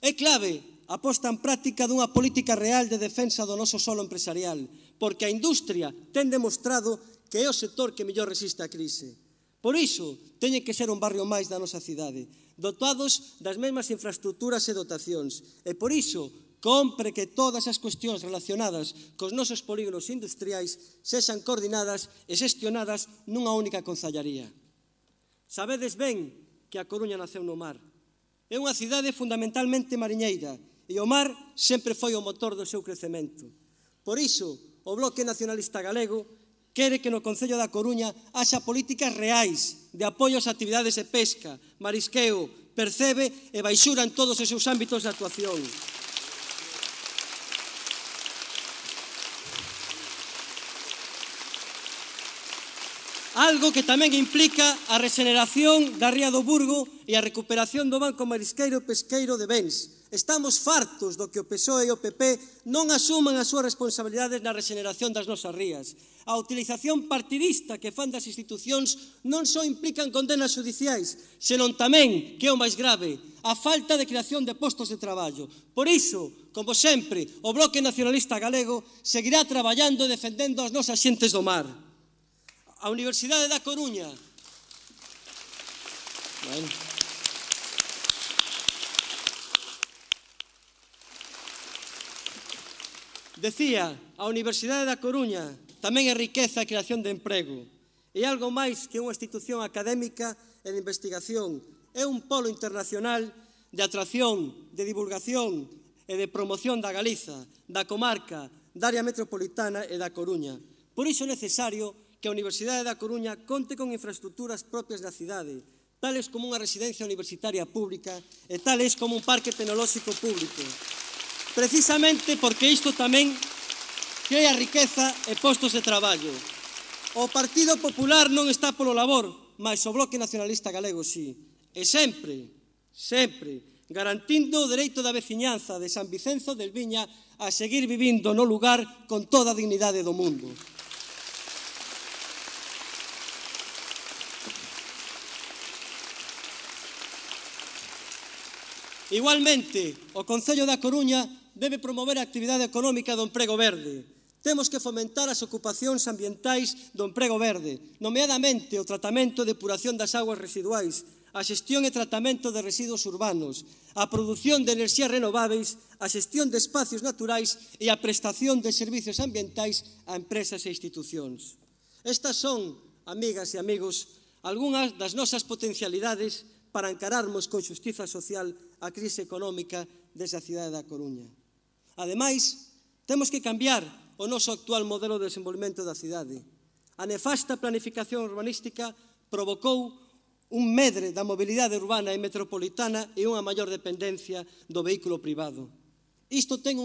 É clave a posta en práctica dunha política real de defensa do noso solo empresarial, porque a industria ten demostrado que é o sector que mellor resiste a crise. Por iso, teñen que ser un barrio máis da nosa cidade, dotados das mesmas infraestructuras e dotacións. E por iso, compre que todas as cuestións relacionadas cos nosos polígonos industriais sexan coordinadas e xestionadas nunha única concellaría. Sabedes ben que a Coruña naceu no mar. É unha cidade fundamentalmente mariñeira e o mar sempre foi o motor do seu crecemento. Por iso, o Bloque Nacionalista Galego quere que no Concello da Coruña haxa políticas reais de apoio ás actividades de pesca, marisqueo, percebe e baixura en todos os seus ámbitos de actuación. Algo que tamén implica a rexeneración da Ría do Burgo e a recuperación do Banco Marisqueiro e Pesqueiro de Bens, Estamos fartos do que o PSOE e o PP non asuman as súas responsabilidades na rexeneración das nosas rías. A utilización partidista que fan das institucións non só implican condenas judiciais, senón tamén, que é o máis grave, a falta de creación de postos de traballo. Por iso, como sempre, o Bloque Nacionalista Galego seguirá traballando e defendendo as nosas xentes do mar. A Universidade da Coruña... Decía, a Universidade da Coruña tamén é riqueza e creación de emprego. É algo máis que unha institución académica e de investigación. É un polo internacional de atracción, de divulgación e de promoción da Galiza, da comarca, da área metropolitana e da Coruña. Por iso é necesario que a Universidade da Coruña conte con infraestructuras propias da cidade, tales como unha residencia universitaria pública e tales como un parque tecnolóxico público. Precisamente porque isto tamén crea riqueza e postos de traballo. O Partido Popular non está polo labor, mas o Bloque Nacionalista Galego sí. E sempre, garantindo o dereito da veciñanza de San Vicenzo del Viña a seguir vivindo no lugar con toda a dignidade do mundo. Igualmente, o Concello da Coruña debe promover a actividade económica do emprego verde. Temos que fomentar as ocupacións ambientais do emprego verde, nomeadamente o tratamento e depuración das augas residuais, a xestión e tratamento de residuos urbanos, a produción de enerxías renováveis, a xestión de espacios naturais e a prestación de servicios ambientais a empresas e institucións. Estas son, amigas e amigos, algunhas das nosas potencialidades para encararmos con xustiza social a crise económica desde a cidade da Coruña. Ademais, temos que cambiar o noso actual modelo de desenvolvemento da cidade. A nefasta planificación urbanística provocou un medre da mobilidade urbana e metropolitana e unha maior dependencia do vehículo privado. Isto ten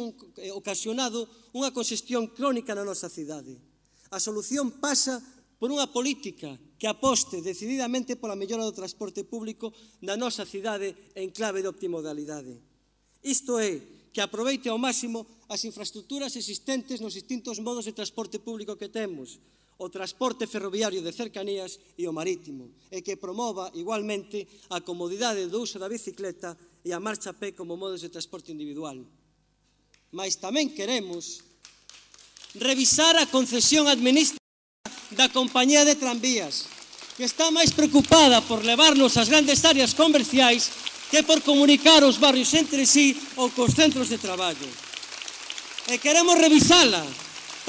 ocasionado unha congestión crónica na nosa cidade. A solución pasa por unha política que aposte decididamente pola mellora do transporte público na nosa cidade en clave de optimodalidade. Isto é, que aproveite ao máximo as infraestructuras existentes nos distintos modos de transporte público que temos, o transporte ferroviario de cercanías e o marítimo, e que promova igualmente a comodidade do uso da bicicleta e a marcha a pé como modos de transporte individual. Mais tamén queremos revisar a concesión administrativa da compañía de tranvías, que está máis preocupada por levarnos ás grandes áreas comerciais que por comunicar os barrios entre sí ou cos centros de traballo. E queremos revisala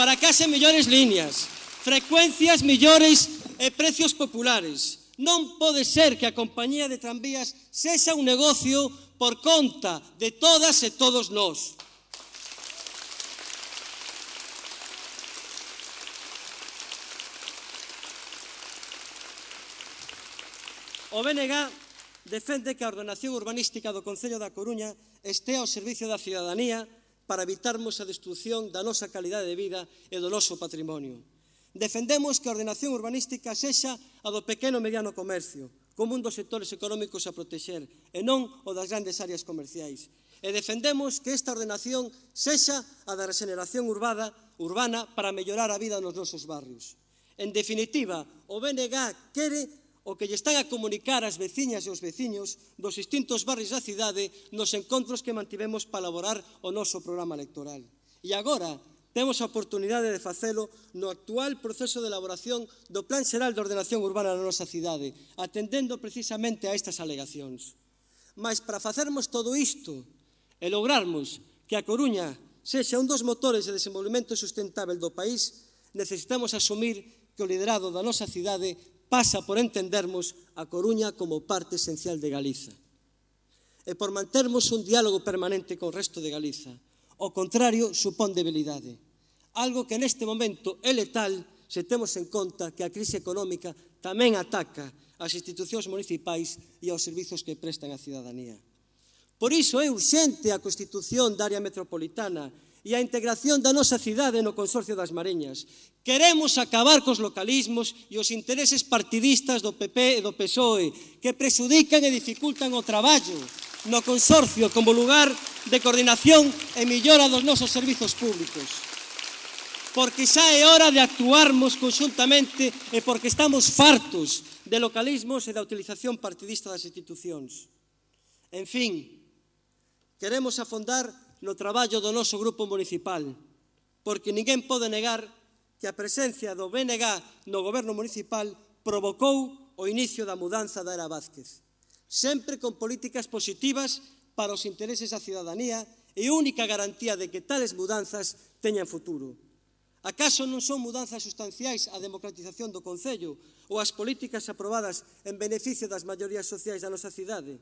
para que haxe mellores líneas, frecuencias mellores e precios populares. Non pode ser que a compañía de tranvías sexa un negocio por conta de todas e todos nós. O BNG defende que a ordenación urbanística do Concello da Coruña estea ao servicio da cidadanía para evitarmos a destrucción da nosa calidade de vida e do noso patrimonio. Defendemos que a ordenación urbanística sexa a do pequeno e mediano comercio, como un dos sectores económicos a protexer, e non o das grandes áreas comerciais. E defendemos que esta ordenación sexa a da regeneración urbana para mellorar a vida nos nosos barrios. En definitiva, o BNG quere o que lle están a comunicar ás veciñas e aos veciños dos distintos barrios da cidade nos encontros que mantivemos para elaborar o noso programa electoral. E agora temos a oportunidade de facelo no actual proceso de elaboración do Plan Xeral de Ordenación Urbana na nosa cidade, atendendo precisamente a estas alegacións. Mas para facermos todo isto e lograrmos que a Coruña sexa un dos motores de desenvolvemento sustentável do país, necesitamos asumir que o liderado da nosa cidade pasa por entendermos a Coruña como parte esencial de Galiza e por mantermos un diálogo permanente co resto de Galiza. O contrario supón debilidade, algo que neste momento é letal se temos en conta que a crise económica tamén ataca as institucións municipais e aos servizos que prestan á cidadanía. Por iso é urxente a constitución da área metropolitana e a integración da nosa cidade no Consorcio das Mariñas. Queremos acabar cos localismos e os intereses partidistas do PP e do PSOE que prexudican e dificultan o traballo no consorcio como lugar de coordinación e millora dos nosos servizos públicos. Porque xa é hora de actuarmos conxuntamente e porque estamos fartos de localismos e da utilización partidista das institucións. En fin, queremos afondar no traballo do noso grupo municipal, porque ninguén pode negar que a presencia do BNG no goberno municipal provocou o inicio da mudanza da era Vázquez, sempre con políticas positivas para os intereses da cidadanía e única garantía de que tales mudanzas teñan futuro. Acaso non son mudanzas sustanciais a democratización do Concello ou as políticas aprobadas en beneficio das maiorías sociais da nosa cidade?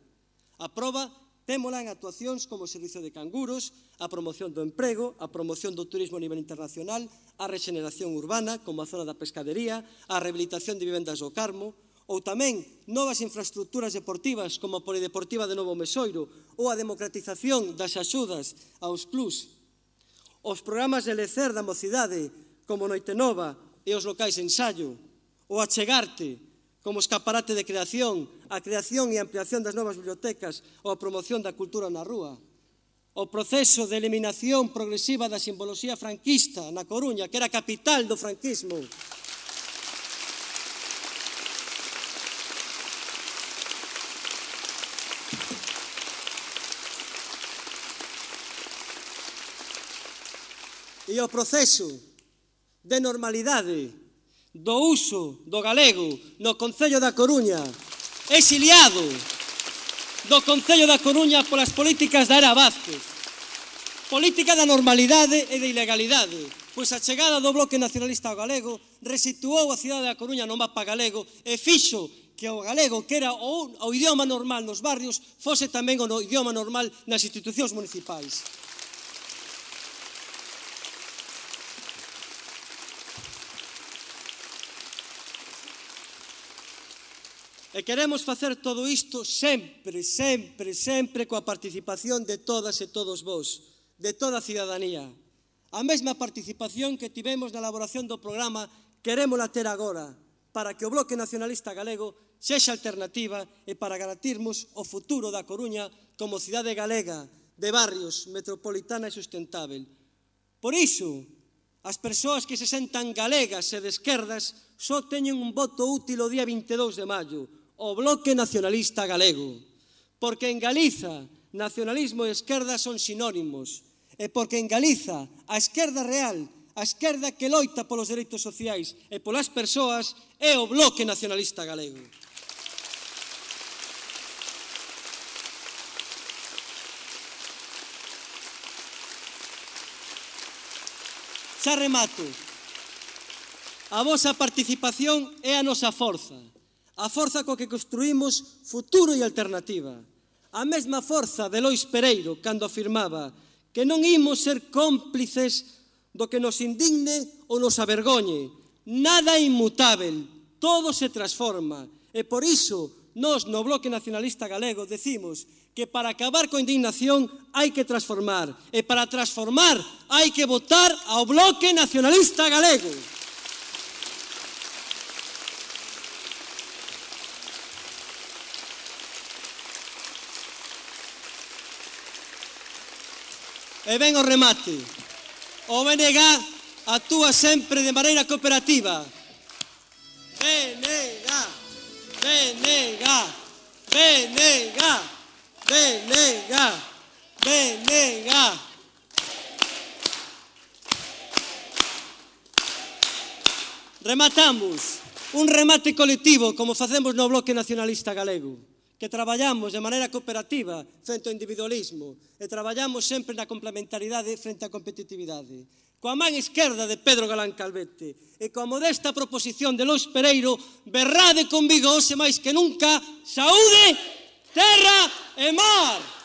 A proba témola en actuacións como o servizo de canguros, a promoción do emprego, a promoción do turismo a nivel internacional, a rexeneración urbana, como a zona da pescadería, a rehabilitación de vivendas do Carmo, ou tamén novas infraestructuras deportivas como a Polideportiva de Novo Mesoiro ou a democratización das axudas aos clubs. Os programas de lecer da mocidade, como Noite Nova e os locais de ensaio, ou Achegarte, como escaparate de creación, a creación e ampliación das novas bibliotecas ou a promoción da cultura na rúa. O proceso de eliminación progresiva da simboloxía franquista na Coruña, que era a capital do franquismo. E o proceso de normalidade do uso do galego no Concello da Coruña, exiliado do Concello da Coruña polas políticas da era Vázquez. Política da normalidade e da ilegalidade, pois a chegada do Bloque Nacionalista ao galego resituou a cidade da Coruña no mapa galego e fixo que o galego, que era o idioma normal nos barrios, fose tamén o idioma normal nas institucións municipais. E queremos facer todo isto sempre, sempre, sempre coa participación de todas e todos vós, de toda a cidadanía. A mesma participación que tivemos na elaboración do programa querémola ter agora, para que o Bloque Nacionalista Galego sexa alternativa e para garantirmos o futuro da Coruña como cidade galega, de barrios, metropolitana e sustentável. Por iso, as persoas que se sentan galegas e de esquerdas só teñen un voto útil o día 22 de maio, o Bloque Nacionalista Galego, porque en Galiza nacionalismo e esquerda son sinónimos, e porque en Galiza a esquerda real, a esquerda que loita polos dereitos sociais e polas persoas, é o Bloque Nacionalista Galego. Xa remato. A vosa participación é a nosa forza. A forza co que construímos futuro e alternativa. A mesma forza de Lois Pereiro cando afirmaba que non imos ser cómplices do que nos indigne ou nos avergoñe. Nada é inmutável, todo se transforma. E por iso, nós no Bloque Nacionalista Galego decimos que para acabar coa indignación hai que transformar. E para transformar hai que votar ao Bloque Nacionalista Galego. E ven o remate. O BNG actúa sempre de maneira cooperativa. BNG, BNG, BNG, BNG, BNG. Rematamos un remate colectivo como facemos no Bloque Nacionalista Galego, que traballamos de maneira cooperativa frente ao individualismo e traballamos sempre na complementaridade frente á competitividade. Coa man esquerda de Pedro Galán Calvete e coa modesta proposición de Lois Pereiro, berrade conmigo hoxe máis que nunca, saúde, terra e mar!